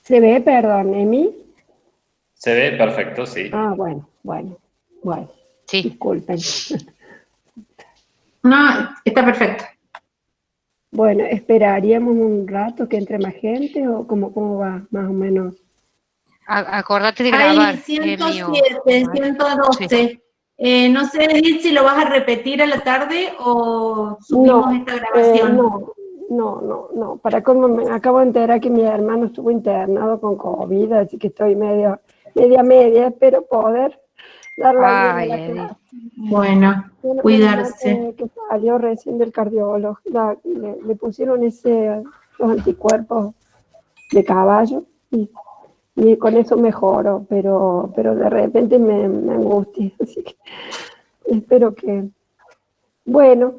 ¿Se ve, perdón, Emi? Se ve perfecto, sí. Ah, bueno, Sí. disculpen. No, está perfecto. Bueno, ¿esperaríamos un rato que entre más gente o cómo va, más o menos? Acordate de Hay grabar, 107, Sí. 112. No sé Edith, si lo vas a repetir a la tarde o subimos No, esta grabación. no. Para cómo me acabo de enterar que mi hermano estuvo internado con COVID, así que estoy media, espero poder dar la vida a Ay, la Edith. clase. Bueno, Menos mal cuidarse. que salió recién del cardiólogo, le pusieron los anticuerpos de caballo y con eso mejoró, pero de repente me angustia, así que espero que, bueno,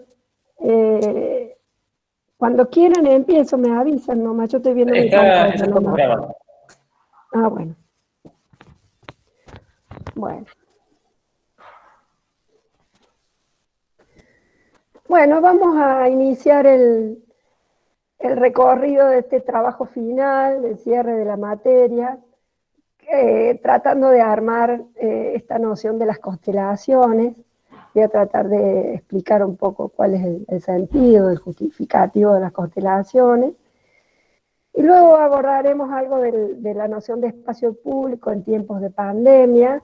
cuando quieran empiezo, me avisan nomás, yo estoy viendo mi Ya pantalla estamos nomás. grabando. Ah, bueno. Bueno, vamos a iniciar el recorrido de este trabajo final, el cierre de la materia, tratando de armar esta noción de las constelaciones. Voy a tratar de explicar un poco cuál es el sentido, el justificativo de las constelaciones. Y luego abordaremos algo de la noción de espacio público en tiempos de pandemia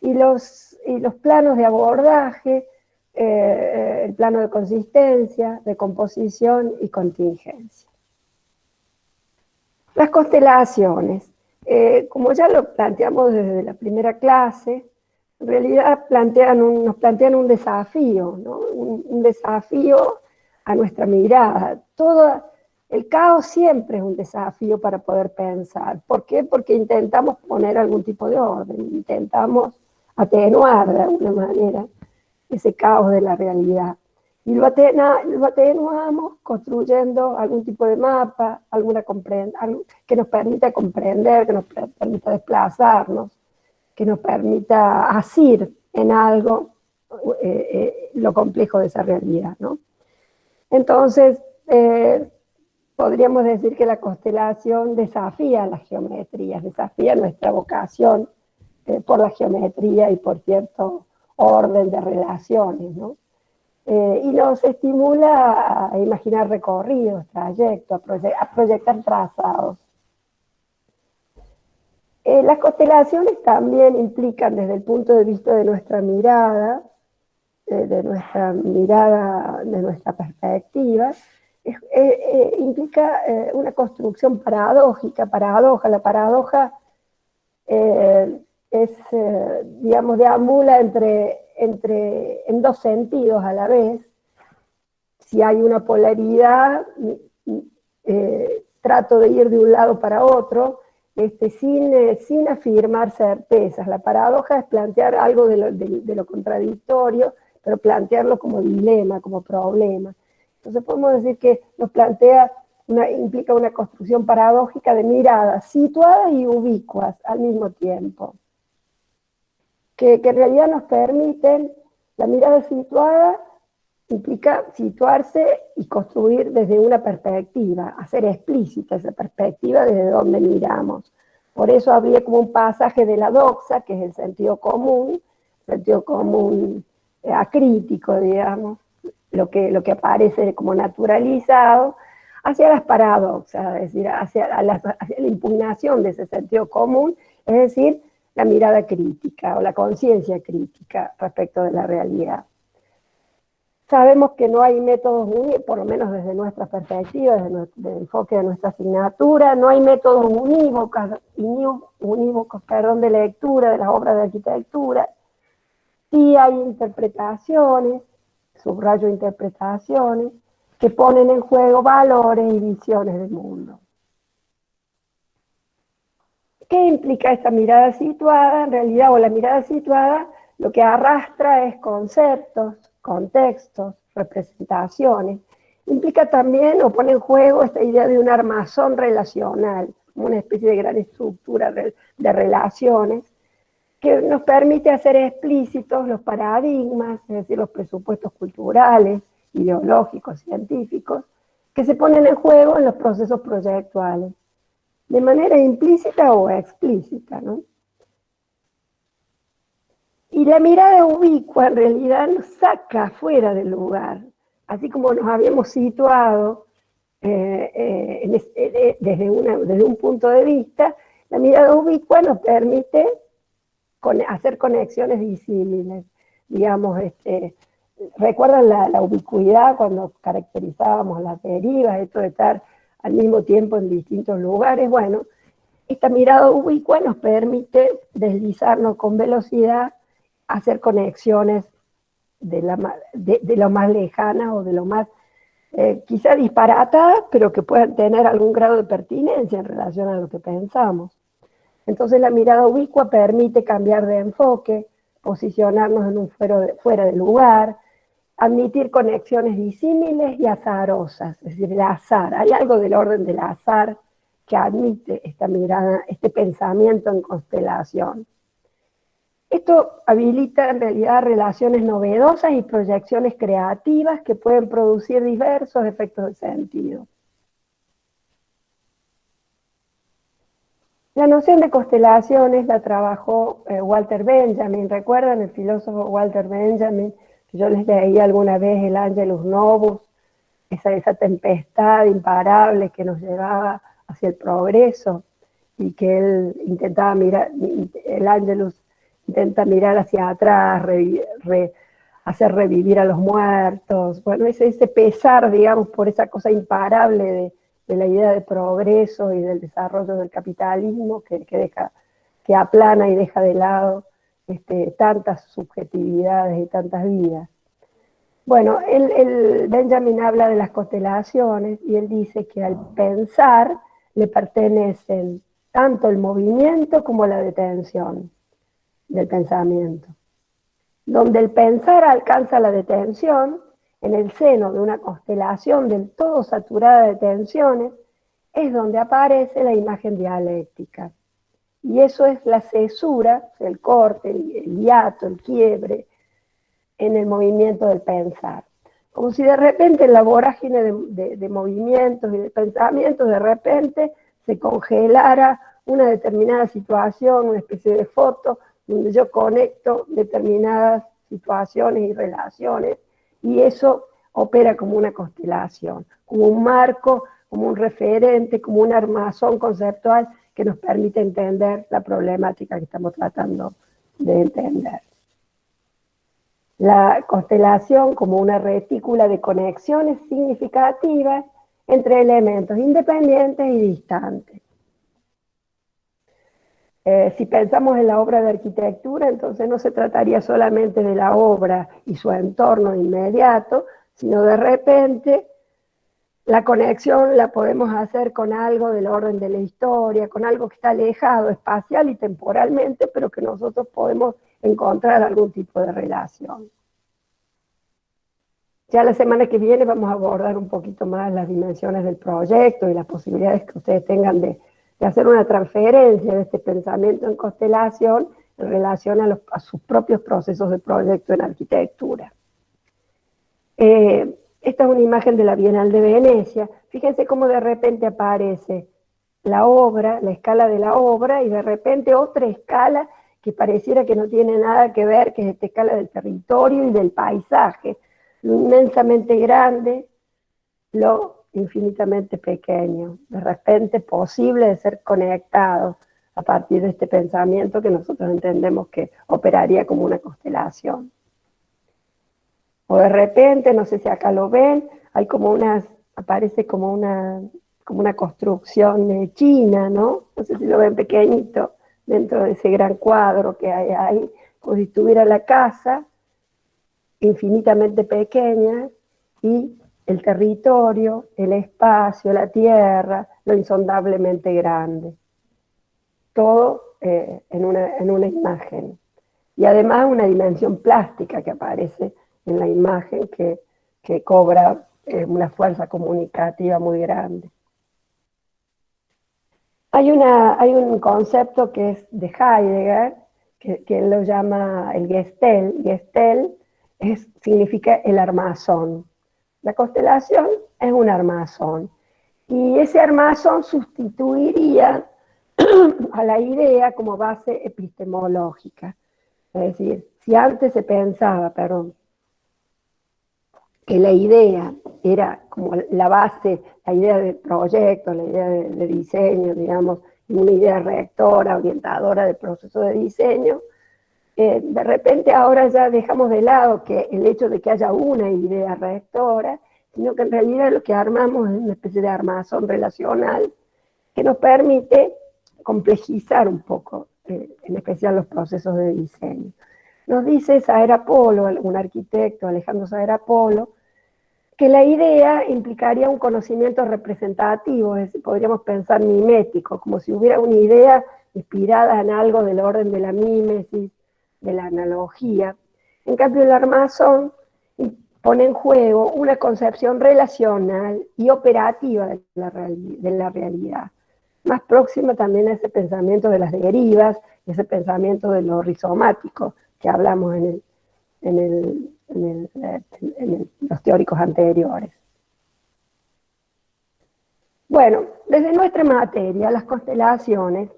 y los planos de abordaje, el plano de consistencia, de composición y contingencia. Las constelaciones, como ya lo planteamos desde la primera clase, en realidad nos plantean un desafío, ¿no? Un desafío a nuestra mirada. El caos siempre es un desafío para poder pensar. ¿Por qué? Porque intentamos poner algún tipo de orden, intentamos atenuar de alguna manera ese caos de la realidad. Y lo atenuamos construyendo algún tipo de mapa, algo que nos permita comprender, que nos permita desplazarnos, que nos permita asir en algo lo complejo de esa realidad, ¿no? Entonces, podríamos decir que la constelación desafía las geometrías, desafía nuestra vocación por la geometría y por cierto orden de relaciones, ¿no? Y nos estimula a imaginar recorridos, trayectos, a proyectar trazados. Las constelaciones también implican desde el punto de vista de nuestra mirada, de nuestra perspectiva, implica una construcción paradójica. La paradoja digamos, deambula en dos sentidos a la vez. Si hay una polaridad, trato de ir de un lado para otro, sin afirmar certezas. La paradoja es plantear algo de lo contradictorio, pero plantearlo como dilema, como problema. Entonces podemos decir que implica una construcción paradójica de miradas situadas y ubicuas al mismo tiempo, que en realidad nos permiten, la mirada situada implica situarse y construir desde una perspectiva, hacer explícita esa perspectiva desde donde miramos. Por eso habría como un pasaje de la doxa, que es el sentido común acrítico, digamos, lo que aparece como naturalizado, hacia las paradoxas, es decir, hacia la impugnación de ese sentido común, es decir, la mirada crítica o la conciencia crítica respecto de la realidad. Sabemos que no hay métodos únicos, por lo menos desde nuestra perspectiva, desde el enfoque de nuestra asignatura, no hay métodos unívocos de lectura de las obras de arquitectura. Sí hay interpretaciones, subrayo interpretaciones, que ponen en juego valores y visiones del mundo. ¿Qué implica esta mirada situada? En realidad, la mirada situada lo que arrastra es conceptos, contextos, representaciones. Implica también o pone en juego esta idea de un armazón relacional, una especie de gran estructura de relaciones, que nos permite hacer explícitos los paradigmas, es decir, los presupuestos culturales, ideológicos, científicos, que se ponen en juego en los procesos proyectuales. de manera implícita o explícita, ¿no? Y la mirada ubicua en realidad nos saca fuera del lugar, así como nos habíamos situado desde un punto de vista. La mirada ubicua nos permite hacer conexiones disímiles, digamos, ¿recuerdan la ubicuidad cuando caracterizábamos las derivas, esto de estar al mismo tiempo en distintos lugares? Bueno, esta mirada ubicua nos permite deslizarnos con velocidad, hacer conexiones de lo más lejanas o de lo más quizá disparatadas, pero que puedan tener algún grado de pertinencia en relación a lo que pensamos. Entonces la mirada ubicua permite cambiar de enfoque, posicionarnos en un fuera de lugar, admitir conexiones disímiles y azarosas, es decir, el azar. Hay algo del orden del azar que admite esta mirada, este pensamiento en constelación. Esto habilita en realidad relaciones novedosas y proyecciones creativas que pueden producir diversos efectos de sentido. La noción de constelaciones la trabajó Walter Benjamin. ¿Recuerdan el filósofo Walter Benjamin? Que yo les leí alguna vez el Angelus Novus, esa tempestad imparable que nos llevaba hacia el progreso, y que él intentaba mirar, el Angelus intenta mirar hacia atrás, hacer revivir a los muertos. Bueno, ese pesar, digamos, por esa cosa imparable de la idea de progreso y del desarrollo del capitalismo que aplana y deja de lado tantas subjetividades y tantas vidas. Bueno, Benjamin habla de las constelaciones y él dice que al pensar le pertenecen tanto el movimiento como la detención del pensamiento. Donde el pensar alcanza la detención, en el seno de una constelación del todo saturada de tensiones, es donde aparece la imagen dialéctica. Y eso es la cesura, el corte, el hiato, el quiebre, en el movimiento del pensar. Como si de repente en la vorágine de movimientos y de pensamientos, de repente se congelara una determinada situación, una especie de foto, donde yo conecto determinadas situaciones y relaciones, y eso opera como una constelación, como un marco, como un referente, como un armazón conceptual que nos permite entender la problemática que estamos tratando de entender. La constelación como una retícula de conexiones significativas entre elementos independientes y distantes. Si pensamos en la obra de arquitectura, entonces no se trataría solamente de la obra y su entorno inmediato, sino de repente la conexión la podemos hacer con algo del orden de la historia, con algo que está alejado espacial y temporalmente, pero que nosotros podemos encontrar algún tipo de relación. Ya la semana que viene vamos a abordar un poquito más las dimensiones del proyecto y las posibilidades que ustedes tengan de hacer una transferencia de este pensamiento en constelación en relación a sus propios procesos de proyecto en arquitectura. Esta es una imagen de la Bienal de Venecia. Fíjense cómo de repente aparece la obra, la escala de la obra, y de repente otra escala que pareciera que no tiene nada que ver, que es esta escala del territorio y del paisaje, lo inmensamente grande, lo infinitamente pequeño, de repente posible de ser conectados a partir de este pensamiento que nosotros entendemos que operaría como una constelación. O de repente, no sé si acá lo ven, hay como aparece como una construcción de China, ¿no? No sé si lo ven pequeñito, dentro de ese gran cuadro que hay ahí, como si estuviera la casa, infinitamente pequeña, y el territorio, el espacio, la tierra, lo insondablemente grande. Todo en una imagen. Y además una dimensión plástica que aparece en la imagen que cobra una fuerza comunicativa muy grande. Hay un concepto que es de Heidegger, que él lo llama el Gestell. Gestell significa el armazón. La constelación es un armazón. Y ese armazón sustituiría a la idea como base epistemológica. Es decir, si antes se pensaba, que la idea era como la base, la idea de proyecto, la idea de diseño, digamos, una idea rectora, orientadora del proceso de diseño, de repente ahora ya dejamos de lado que el hecho de que haya una idea rectora, sino que en realidad lo que armamos es una especie de armazón relacional que nos permite complejizar un poco, en especial los procesos de diseño. Nos dice Saera Polo, un arquitecto, Alejandro Saera Polo, que la idea implicaría un conocimiento representativo, es decir, podríamos pensar mimético, como si hubiera una idea inspirada en algo del orden de la mímesis, de la analogía. En cambio, el armazón pone en juego una concepción relacional y operativa de la realidad, más próxima también a ese pensamiento de las derivas, ese pensamiento de lo rizomático que hablamos en los teóricos anteriores. Bueno, desde nuestra materia, las constelaciones,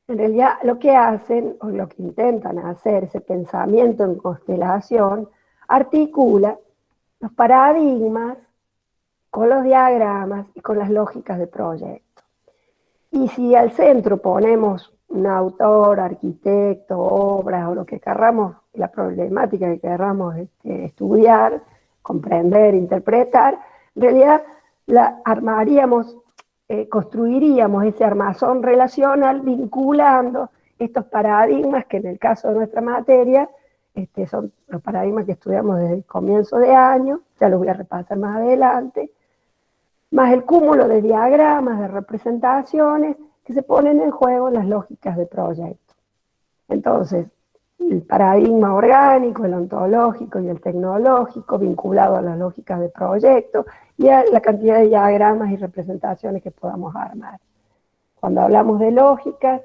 en realidad lo que hacen, o lo que intentan hacer, ese pensamiento en constelación, articula los paradigmas con los diagramas y con las lógicas de proyecto. Y si al centro ponemos un autor, arquitecto, obras o lo que querramos, la problemática que querramos estudiar, comprender, interpretar, en realidad construiríamos ese armazón relacional vinculando estos paradigmas que en el caso de nuestra materia son los paradigmas que estudiamos desde el comienzo de año, ya los voy a repasar más adelante, más el cúmulo de diagramas, de representaciones que se ponen en juego en las lógicas de proyecto. Entonces, el paradigma orgánico, el ontológico y el tecnológico vinculado a las lógicas de proyecto y a la cantidad de diagramas y representaciones que podamos armar. Cuando hablamos de lógicas,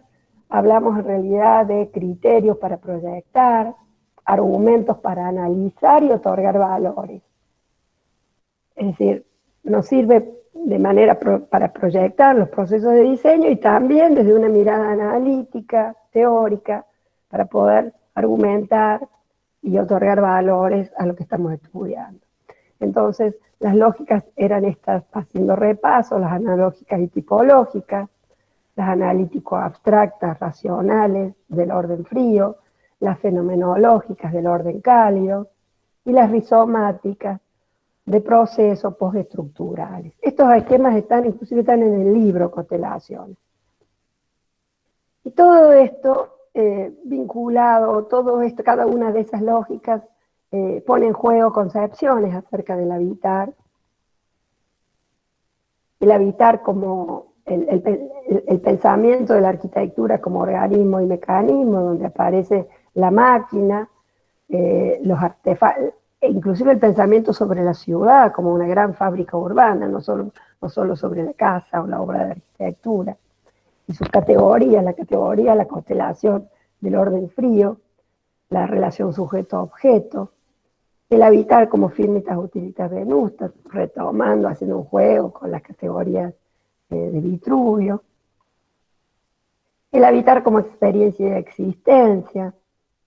hablamos en realidad de criterios para proyectar, argumentos para analizar y otorgar valores. Es decir, nos sirve de manera para proyectar los procesos de diseño y también desde una mirada analítica, teórica, para poder argumentar y otorgar valores a lo que estamos estudiando. Entonces, las lógicas eran estas, haciendo repaso, las analógicas y tipológicas, las analítico-abstractas, racionales, del orden frío, las fenomenológicas del orden cálido, y las rizomáticas de procesos postestructurales. Estos esquemas inclusive están en el libro Constelaciones. Y todo esto vinculado, todo esto, cada una de esas lógicas pone en juego concepciones acerca del habitar. El habitar como el pensamiento de la arquitectura como organismo y mecanismo, donde aparece la máquina, los artefactos, e inclusive el pensamiento sobre la ciudad como una gran fábrica urbana, no solo sobre la casa o la obra de arquitectura, y sus categorías, la constelación del orden frío, la relación sujeto-objeto, el habitar como firmitas utilitas venustas, retomando, haciendo un juego con las categorías de Vitruvio, el habitar como experiencia de existencia,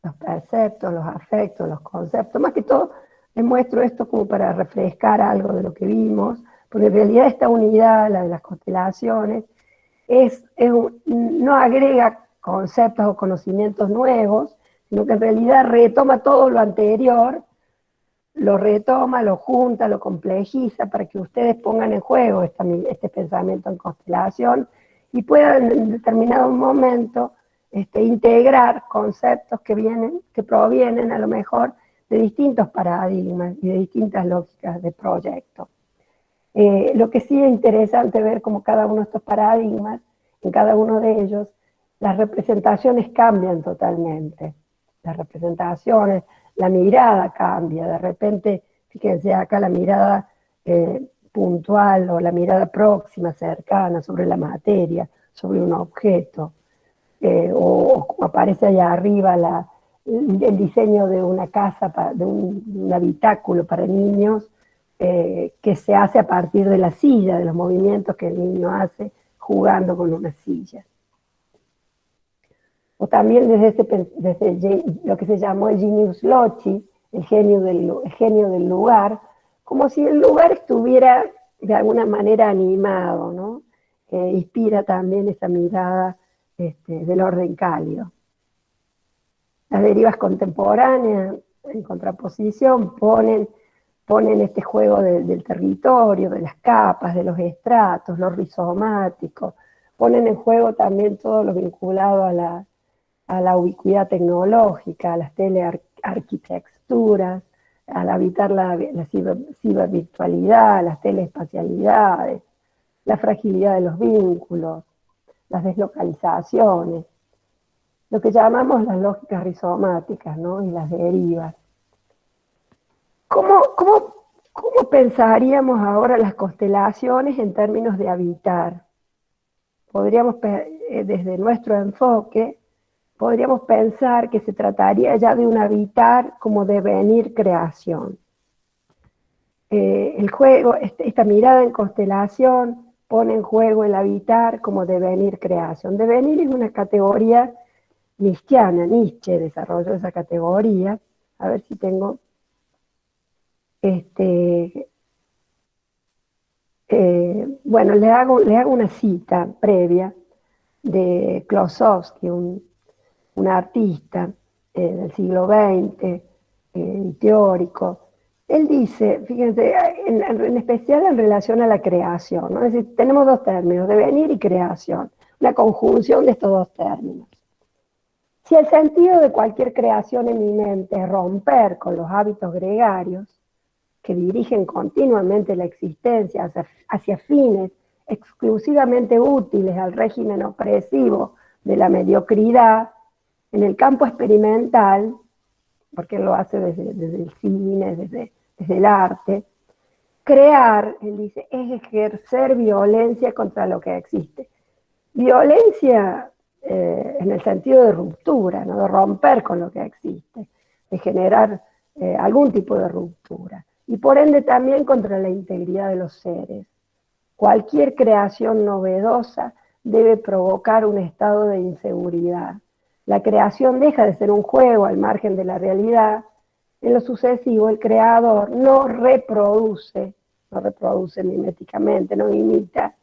los perceptos, los afectos, los conceptos, más que todo les muestro esto como para refrescar algo de lo que vimos, porque en realidad esta unidad, la de las constelaciones, no agrega conceptos o conocimientos nuevos, sino que en realidad retoma todo lo anterior, lo retoma, lo junta, lo complejiza para que ustedes pongan en juego este pensamiento en constelación y puedan en determinado momento integrar conceptos que provienen a lo mejor de distintos paradigmas y de distintas lógicas de proyecto. Lo que sí es interesante ver como cada uno de estos paradigmas, en cada uno de ellos, las representaciones cambian totalmente. Las representaciones, la mirada cambia, de repente, fíjense acá la mirada puntual o la mirada próxima, cercana, sobre la materia, sobre un objeto, o como aparece allá arriba el diseño de una casa, de un habitáculo para niños, que se hace a partir de la silla, de los movimientos que el niño hace jugando con una silla. O también desde lo que se llamó el genius loci, el genio del lugar, como si el lugar estuviera de alguna manera animado, ¿no? Inspira también esa mirada del orden cálido. Las derivas contemporáneas, en contraposición, ponen este juego del territorio, de las capas, de los estratos, lo rizomático, ponen en juego también todo lo vinculado a la ubicuidad tecnológica, a las telearquitecturas, al habitar la cibervirtualidad, las teleespacialidades, la fragilidad de los vínculos, las deslocalizaciones, lo que llamamos las lógicas rizomáticas, ¿no? Y las derivas. ¿Cómo pensaríamos ahora las constelaciones en términos de habitar? Podríamos, desde nuestro enfoque, podríamos pensar que se trataría ya de un habitar como devenir creación. El juego, esta mirada en constelación pone en juego el habitar como devenir creación. Devenir es una categoría nietzscheana, Nietzsche desarrolló esa categoría. A ver si tengo... bueno, le hago una cita previa de Klossowski, un artista del siglo XX, teórico. Él dice, fíjense, en especial en relación a la creación, ¿no? Es decir, tenemos dos términos, devenir y creación, una conjunción de estos dos términos. Si el sentido de cualquier creación eminente es romper con los hábitos gregarios, que dirigen continuamente la existencia hacia fines exclusivamente útiles al régimen opresivo de la mediocridad, en el campo experimental, porque él lo hace desde el cine, desde el arte, crear, él dice, es ejercer violencia contra lo que existe. Violencia en el sentido de ruptura, ¿no? De romper con lo que existe, de generar algún tipo de ruptura. Y por ende también contra la integridad de los seres. Cualquier creación novedosa debe provocar un estado de inseguridad. La creación deja de ser un juego al margen de la realidad. En lo sucesivo, el creador no reproduce miméticamente, no imita,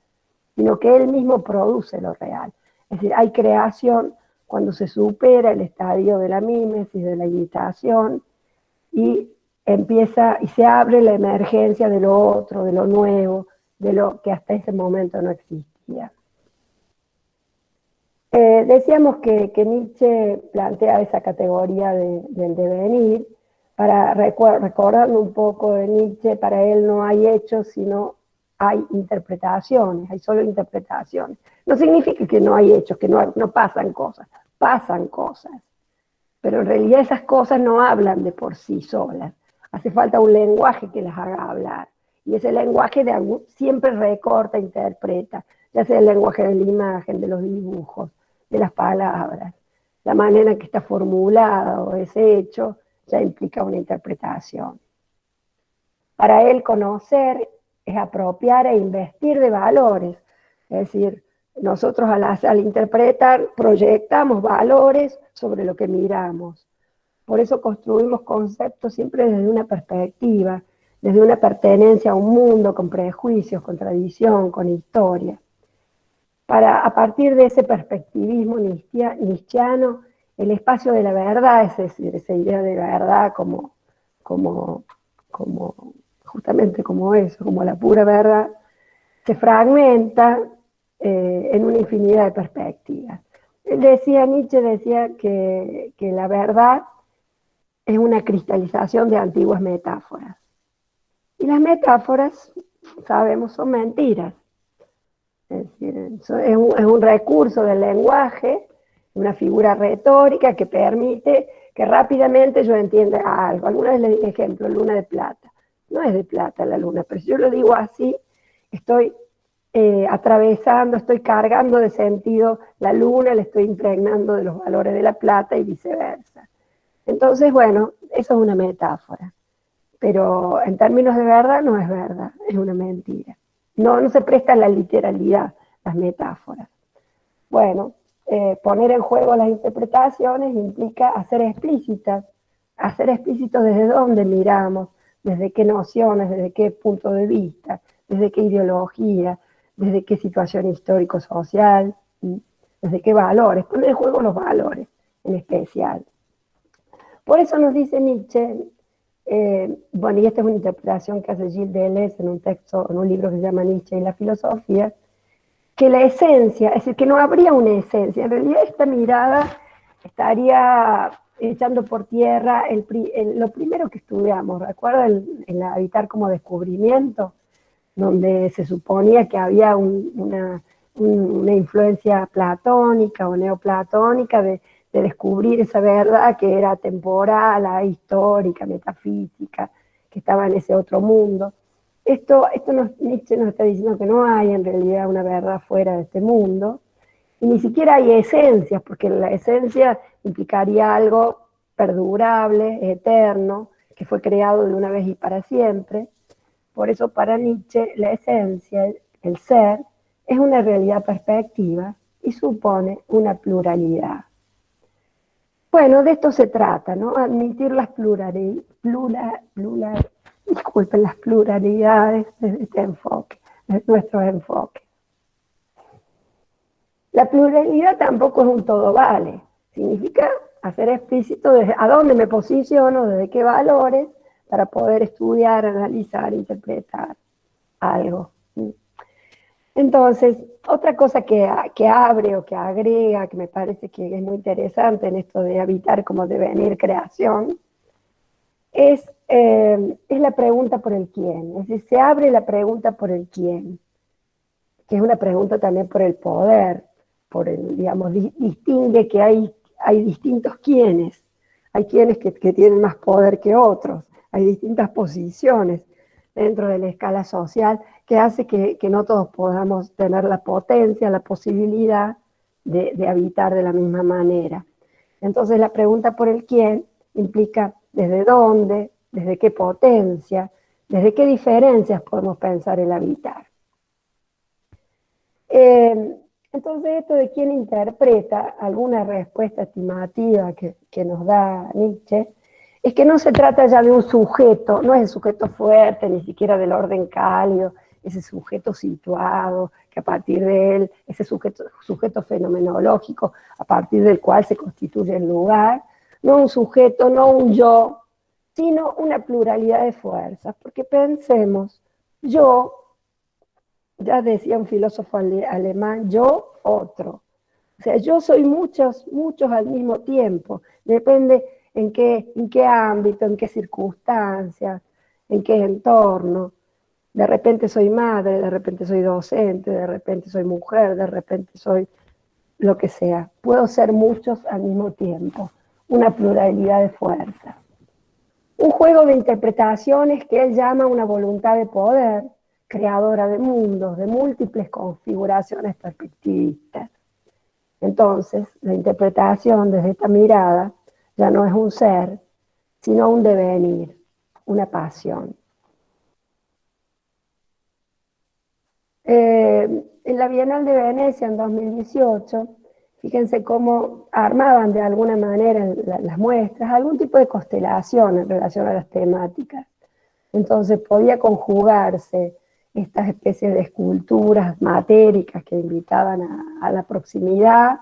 sino que él mismo produce lo real. Es decir, hay creación cuando se supera el estadio de la mímesis, de la imitación, y empieza y se abre la emergencia de lo otro, de lo nuevo, de lo que hasta ese momento no existía. Decíamos que Nietzsche plantea esa categoría del devenir. Para recordando un poco de Nietzsche, para él no hay hechos, sino hay interpretaciones, hay solo interpretaciones. No significa que no hay hechos, que no pasan cosas pero en realidad esas cosas no hablan de por sí solas. Hace falta un lenguaje que las haga hablar, y ese lenguaje siempre recorta, interpreta, ya sea el lenguaje de la imagen, de los dibujos, de las palabras, la manera en que está formulado ese hecho ya implica una interpretación. Para él conocer es apropiar e investir de valores, es decir, nosotros al interpretar proyectamos valores sobre lo que miramos. Por eso construimos conceptos siempre desde una perspectiva, desde una pertenencia a un mundo con prejuicios, con tradición, con historia. A partir de ese perspectivismo nietzscheano, el espacio de la verdad, es decir, esa idea de verdad justamente como eso, como la pura verdad, se fragmenta en una infinidad de perspectivas. Nietzsche decía que la verdad es una cristalización de antiguas metáforas. Y las metáforas, sabemos, son mentiras. Es decir, es un recurso del lenguaje, una figura retórica que permite que rápidamente yo entienda algo. Alguna vez le di ejemplo, luna de plata. No es de plata la luna, pero si yo lo digo así, estoy atravesando, estoy cargando de sentido la luna, le estoy impregnando de los valores de la plata y viceversa. Entonces, bueno, eso es una metáfora. pero en términos de verdad no es verdad, es una mentira. No se presta a la literalidad, las metáforas. Bueno, poner en juego las interpretaciones implica hacer explícitos desde dónde miramos, desde qué nociones, desde qué punto de vista, desde qué ideología, desde qué situación histórico-social, desde qué valores, poner en juego los valores en especial. Por eso nos dice Nietzsche, bueno, y esta es una interpretación que hace Gilles Deleuze en un texto, en un libro que se llama Nietzsche y la filosofía, que la esencia, es decir, que no habría una esencia, en realidad esta mirada estaría echando por tierra lo primero que estudiamos, ¿recuerda el habitar como descubrimiento? Donde se suponía que había una influencia platónica o neoplatónica de descubrir esa verdad que era temporal, histórica, metafísica, que estaba en ese otro mundo. Nietzsche nos está diciendo que no hay en realidad una verdad fuera de este mundo, y ni siquiera hay esencias, porque la esencia implicaría algo perdurable, eterno, que fue creado de una vez y para siempre. Por eso para Nietzsche la esencia, el ser, es una realidad perspectiva y supone una pluralidad. Bueno, de esto se trata, ¿no? Admitir las las pluralidades desde este enfoque, desde nuestro enfoque. La pluralidad tampoco es un todo vale, significa hacer explícito desde a dónde me posiciono, desde qué valores, para poder estudiar, analizar, interpretar algo. Entonces, otra cosa que abre o que agrega, que me parece que es muy interesante en esto de habitar como devenir creación, es la pregunta por el quién. Es decir, se abre la pregunta por el quién, que es una pregunta también por el poder, digamos, distingue que hay distintos quiénes. Hay quienes que tienen más poder que otros, hay distintas posiciones dentro de la escala social que hace que no todos podamos tener la potencia, la posibilidad de habitar de la misma manera. Entonces la pregunta por el quién implica desde dónde, desde qué potencia, desde qué diferencias podemos pensar el habitar. Entonces esto de quién interpreta alguna respuesta estimativa que nos da Nietzsche, es que no se trata ya de un sujeto, no es el sujeto fuerte, ni siquiera del orden cálido, ese sujeto situado, que a partir de él, ese sujeto fenomenológico, a partir del cual se constituye el lugar, no un sujeto, no un yo, sino una pluralidad de fuerzas, porque pensemos, yo, ya decía un filósofo alemán, yo, otro. O sea, yo soy muchos al mismo tiempo, depende en qué ámbito, en qué circunstancias, en qué entorno. De repente soy madre, de repente soy docente, de repente soy mujer, de repente soy lo que sea. Puedo ser muchos al mismo tiempo, una pluralidad de fuerzas. Un juego de interpretaciones que él llama una voluntad de poder, creadora de mundos, de múltiples configuraciones perspectivistas. Entonces, la interpretación desde esta mirada ya no es un ser, sino un devenir, una pasión. En la Bienal de Venecia en 2018, fíjense cómo armaban de alguna manera las muestras algún tipo de constelación en relación a las temáticas. Entonces podía conjugarse estas especies de esculturas matéricas que invitaban a la proximidad,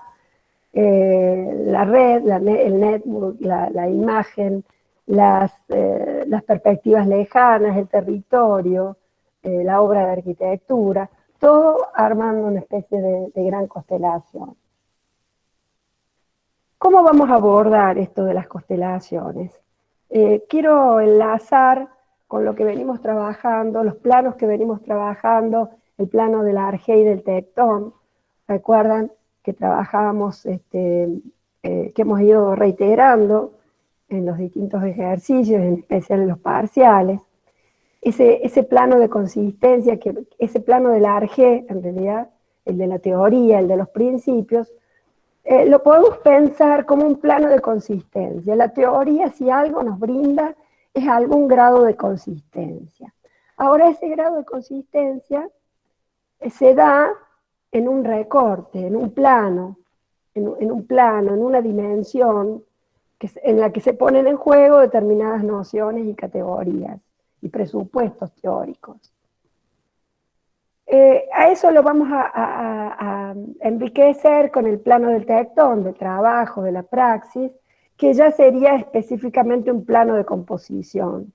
la red, el network, la imagen, las perspectivas lejanas, el territorio, la obra de arquitectura, todo armando una especie de gran constelación. ¿Cómo vamos a abordar esto de las constelaciones? Quiero enlazar con lo que venimos trabajando, los planos que venimos trabajando, el plano del Arjé y del Tectón. ¿Recuerdan que trabajamos, que hemos ido reiterando en los distintos ejercicios, en especial en los parciales? Ese plano de consistencia, ese plano del Arjé, en realidad, el de la teoría, el de los principios, lo podemos pensar como un plano de consistencia. La teoría, si algo nos brinda, es algún grado de consistencia. Ahora ese grado de consistencia se da en un recorte, en un plano, en una dimensión en la que se ponen en juego determinadas nociones y categorías y presupuestos teóricos. A eso lo vamos a enriquecer con el plano del tectón, del trabajo, de la praxis, que ya sería específicamente un plano de composición.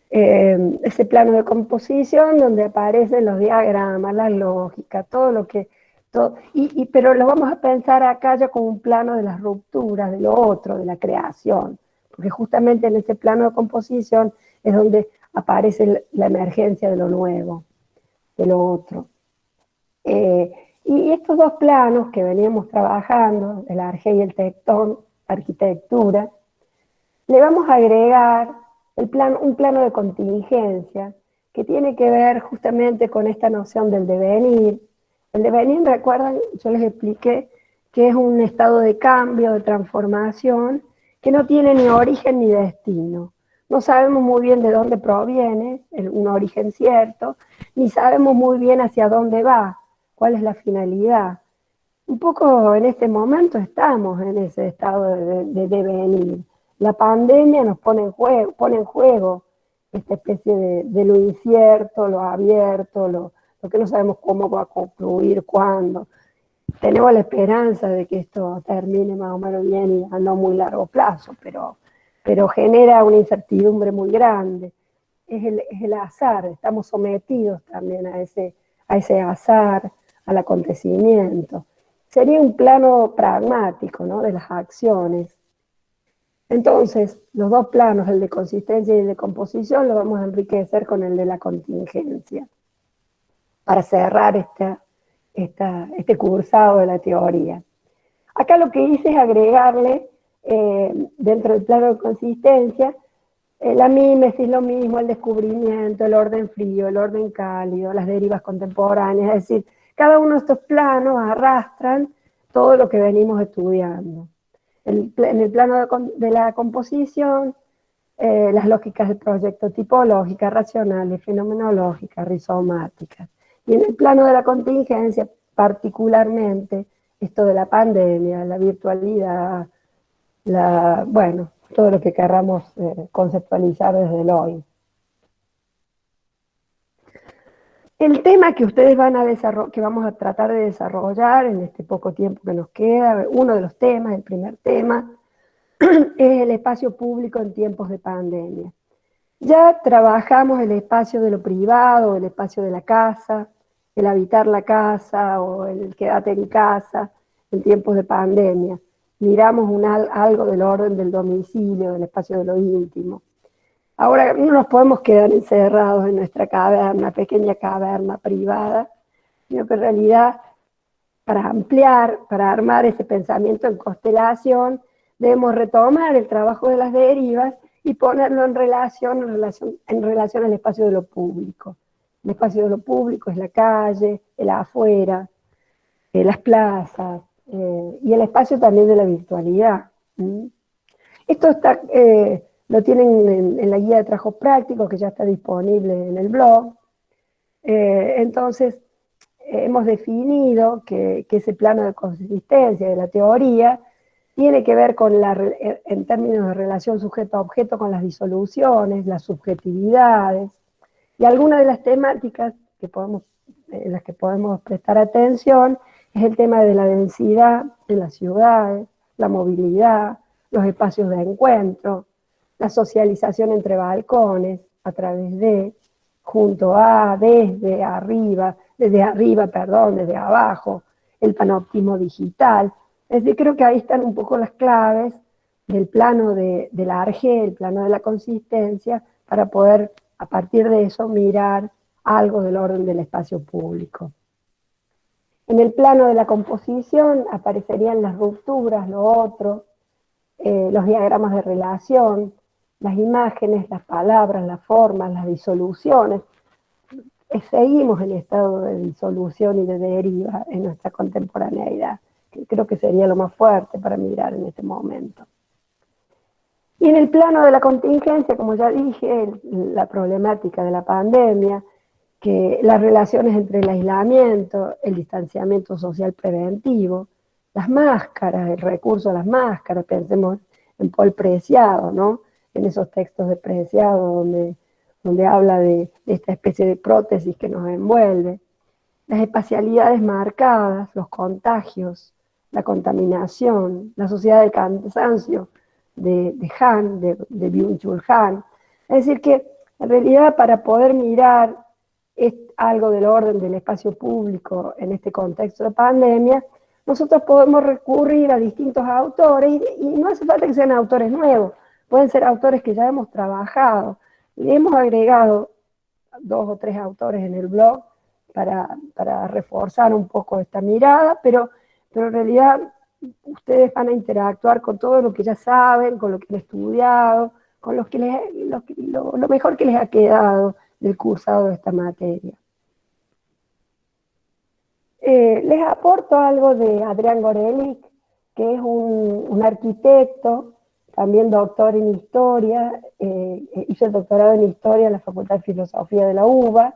Ese plano de composición donde aparecen los diagramas, la lógica, todo lo que... pero lo vamos a pensar acá ya como un plano de las rupturas, de lo otro, de la creación, porque justamente en ese plano de composición es donde aparece la emergencia de lo nuevo, de lo otro. Y estos dos planos que veníamos trabajando, el arjé y el tectón, arquitectura, le vamos a agregar un plano de contingencia que tiene que ver justamente con esta noción del devenir. El devenir, recuerdan, yo les expliqué que es un estado de cambio, de transformación, que no tiene ni origen ni destino. No sabemos muy bien de dónde proviene, un origen cierto, ni sabemos muy bien hacia dónde va, cuál es la finalidad. Un poco en este momento estamos en ese estado de devenir. La pandemia nos pone en juego esta especie de lo incierto, lo abierto, lo que no sabemos cómo va a concluir, cuándo. Tenemos la esperanza de que esto termine más o menos bien y a no muy largo plazo, pero genera una incertidumbre muy grande. Es el azar, estamos sometidos también a ese azar, al acontecimiento. Sería un plano pragmático, ¿no?, de las acciones. Entonces, los dos planos, el de consistencia y el de composición, lo vamos a enriquecer con el de la contingencia, para cerrar este cursado de la teoría. Acá lo que hice es agregarle, dentro del plano de consistencia, la mímesis, lo mismo, el descubrimiento, el orden frío, el orden cálido, las derivas contemporáneas, es decir, cada uno de estos planos arrastran todo lo que venimos estudiando. En el plano de la composición, las lógicas del proyecto tipológicas, racionales, fenomenológicas, rizomáticas. Y en el plano de la contingencia, particularmente, esto de la pandemia, la virtualidad, bueno, todo lo que querramos conceptualizar desde el hoy. El tema que ustedes que vamos a tratar de desarrollar en este poco tiempo que nos queda, uno de los temas, el primer tema, es el espacio público en tiempos de pandemia. Ya trabajamos el espacio de lo privado, el espacio de la casa, el habitar la casa o el quédate en casa en tiempos de pandemia. Miramos algo del orden del domicilio, del espacio de lo íntimo. Ahora no nos podemos quedar encerrados en nuestra caverna, pequeña caverna privada, sino que en realidad para ampliar, para armar ese pensamiento en constelación, debemos retomar el trabajo de las derivas y ponerlo en relación al espacio de lo público. El espacio de lo público es la calle, el afuera, las plazas, y el espacio también de la virtualidad. Esto lo tienen en la guía de trabajos prácticos, que ya está disponible en el blog. Entonces, hemos definido que ese plano de consistencia de la teoría tiene que ver con en términos de relación sujeto-objeto, con las disoluciones, las subjetividades, y algunas de las temáticas en las que podemos prestar atención es el tema de la densidad en las ciudades, la movilidad, los espacios de encuentro, la socialización entre balcones, a través de, junto a, desde arriba, desde abajo, el panoptismo digital. Es decir, creo que ahí están un poco las claves del plano de la ARGE, el plano de la consistencia, para poder, a partir de eso, mirar algo del orden del espacio público. En el plano de la composición aparecerían las rupturas, lo otro, los diagramas de relación, las imágenes, las palabras, las formas, las disoluciones. Seguimos en estado de disolución y de deriva en nuestra contemporaneidad, que creo que sería lo más fuerte para mirar en este momento. Y en el plano de la contingencia, como ya dije, la problemática de la pandemia, que las relaciones entre el aislamiento, el distanciamiento social preventivo, las máscaras, el recurso a las máscaras, pensemos en Paul Preciado, ¿no? En esos textos de Preciado donde habla de esta especie de prótesis que nos envuelve, las espacialidades marcadas, los contagios, la contaminación, la sociedad del cansancio de Han, de Byung-Chul Han. Es decir que en realidad para poder mirar algo del orden del espacio público en este contexto de pandemia, nosotros podemos recurrir a distintos autores y no hace falta que sean autores nuevos, pueden ser autores que ya hemos trabajado. Le hemos agregado 2 o 3 autores en el blog para reforzar un poco esta mirada, pero en realidad ustedes van a interactuar con todo lo que ya saben, con lo que han estudiado, con lo mejor que les ha quedado del cursado de esta materia. Les aporto algo de Adrián Gorelick, que es un arquitecto, también doctor en historia, hizo el doctorado en historia en la Facultad de Filosofía de la UBA,